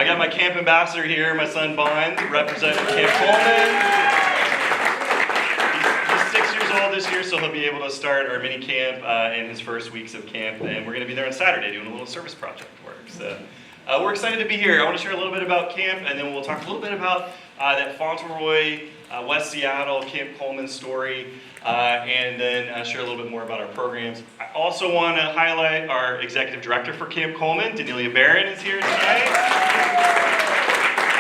I got my camp ambassador here, my son Bond, representing Camp Coleman. He's 6 years old this year, so he'll be able to start our mini camp in his first weeks of camp, and we're going to be there on Saturday doing a little service project work. So we're excited to be here. I want to share a little bit about camp, and then we'll talk a little bit about that Fauntleroy, West Seattle, Camp Coleman story, and then share a little bit more about our programs. I also want to highlight our executive director for Camp Coleman, Danielia Barron, is here tonight.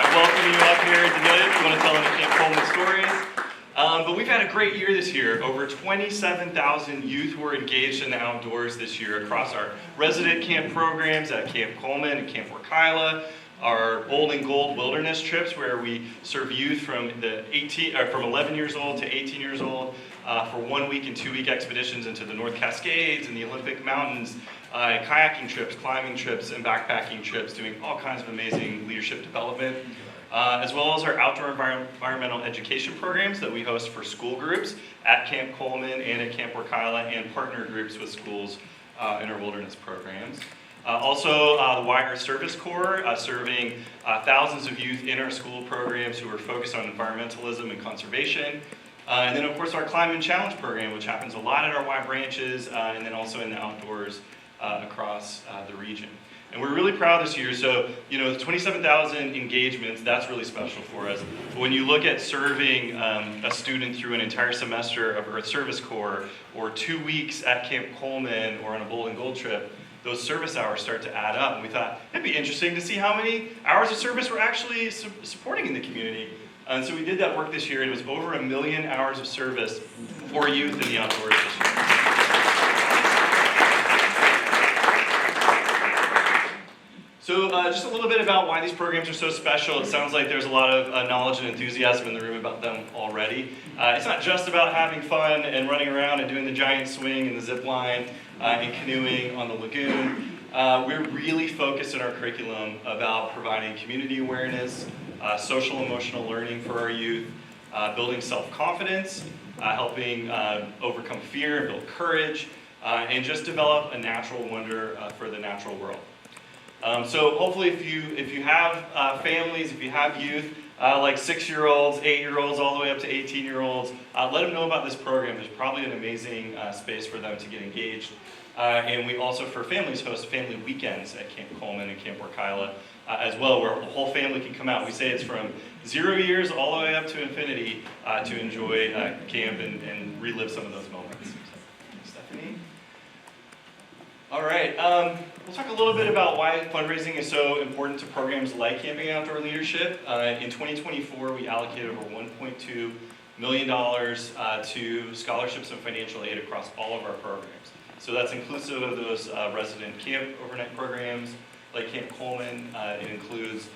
I welcome you up here, Danielia, if you want to tell any Camp Coleman stories. But we've had a great year this year. Over 27,000 youth were engaged in the outdoors this year across our resident camp programs at Camp Coleman and Camp Wakila, our Bold and Gold wilderness trips where we serve youth from 11 years old to 18 years old for 1 week and 2 week expeditions into the North Cascades and the Olympic Mountains, kayaking trips, climbing trips, and backpacking trips, doing all kinds of amazing leadership development. As well as our outdoor environmental education programs that we host for school groups at Camp Coleman and at Camp Wakila, and partner groups with schools in our wilderness programs. Also, the Y Service Corps, serving thousands of youth in our school programs who are focused on environmentalism and conservation. And then, of course, our Climb and Challenge program, which happens a lot at our Y branches, and then also in the outdoors across the region. And we're really proud this year. So, the 27,000 engagements, that's really special for us. But when you look at serving a student through an entire semester of Earth Service Corps, or 2 weeks at Camp Coleman, or on a Bold and Gold trip, those service hours start to add up. And we thought it'd be interesting to see how many hours of service we're actually supporting in the community. And so we did that work this year, and it was over 1 million hours of service for youth in the outdoors this year. So just a little bit about why these programs are so special. It sounds like there's a lot of knowledge and enthusiasm in the room about them already. It's not just about having fun and running around and doing the giant swing and the zip line and canoeing on the lagoon. We're really focused in our curriculum about providing community awareness, social emotional learning for our youth, building self-confidence, helping overcome fear and build courage, and just develop a natural wonder for the natural world. So hopefully if you have families, if you have youth, like 6-year-olds, 8-year-olds, all the way up to 18-year-olds, let them know about this program. There's probably an amazing space for them to get engaged. And we also, for families, host family weekends at Camp Coleman and Camp Wakila as well, where the whole family can come out. We say it's from 0 years all the way up to infinity to enjoy camp and relive some of those moments. Stephanie? All right. We'll talk a little bit about why fundraising is so important to programs like Camping Outdoor Leadership. In 2024, we allocated over $1.2 million to scholarships and financial aid across all of our programs. So that's inclusive of those resident camp overnight programs like Camp Coleman. It includes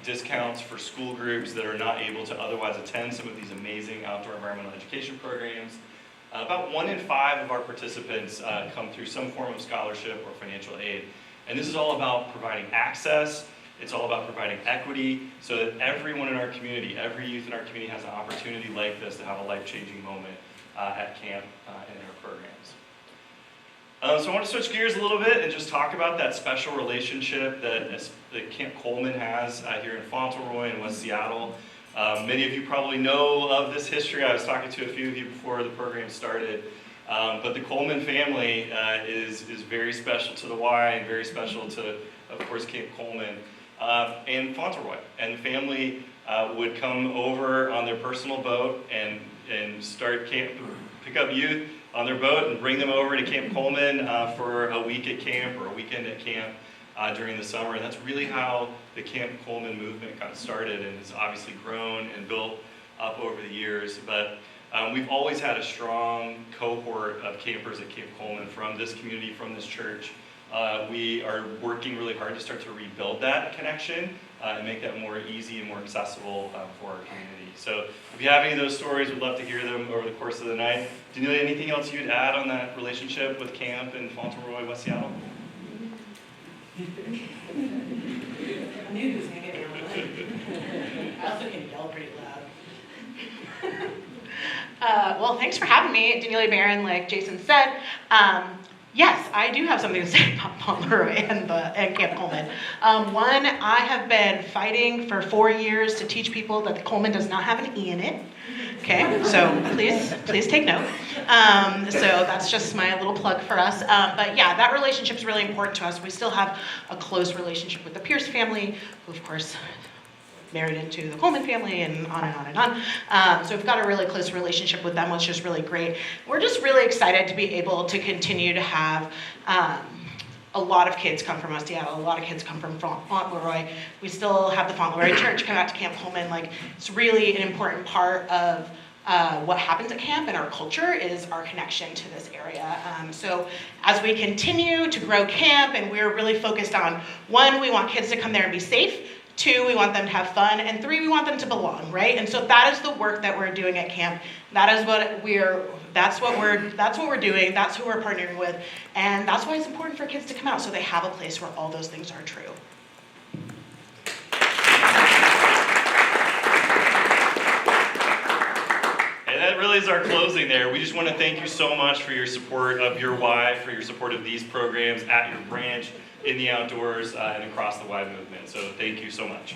discounts for school groups that are not able to otherwise attend some of these amazing outdoor environmental education programs. About 1 in 5 of our participants come through some form of scholarship or financial aid. And this is all about providing access. It's all about providing equity so that everyone in our community, every youth in our community has an opportunity like this to have a life-changing moment at camp and in our programs. So I want to switch gears a little bit and just talk about that special relationship that Camp Coleman has here in Fauntleroy and West Seattle. Many of you probably know of this history. I was talking to a few of you before the program started. But the Coleman family is very special to the Y and very special to, of course, Camp Coleman and Fauntleroy. And the family would come over on their personal boat and start camp, pick up youth on their boat and bring them over to Camp Coleman for a week at camp or a weekend at camp during the summer. And that's really how the Camp Coleman movement got started, and has obviously grown and built up over the years. But we've always had a strong cohort of campers at Camp Coleman from this community, from this church. We are working really hard to start to rebuild that connection and make that more easy and more accessible for our community. So if you have any of those stories, we'd love to hear them over the course of the night. Danielia, anything else you'd add on that relationship with camp in Fauntleroy, West Seattle? I knew he was going to get me on the line. I also can yell pretty loud. Well, thanks for having me, Danielia Barron, like Jason said. Yes, I do have something to say about Fauntleroy and Camp Coleman. One, I have been fighting for 4 years to teach people that the Coleman does not have an E in it. Okay, so please take note. So that's just my little plug for us. But yeah, that relationship is really important to us. We still have a close relationship with the Pierce family, who of course married into the Coleman family, and on and on and on. So we've got a really close relationship with them, which is really great. We're just really excited to be able to continue to have a lot of kids come from Seattle, a lot of kids come from Fauntleroy. We still have the Fauntleroy Church come out to Camp Coleman. Like, it's really an important part of what happens at camp and our culture is our connection to this area. So as we continue to grow camp, and we're really focused on, 1, we want kids to come there and be safe. 2, we want them to have fun, and 3, we want them to belong, right? And so that is the work that we're doing at camp. That's what we're doing. That's who we're partnering with, and that's why it's important for kids to come out, so they have a place where all those things are true. And that really is our closing there. We just want to thank you so much for your support of your Y, for your support of these programs at your branch, in the outdoors, and across the Y movement. So thank you so much.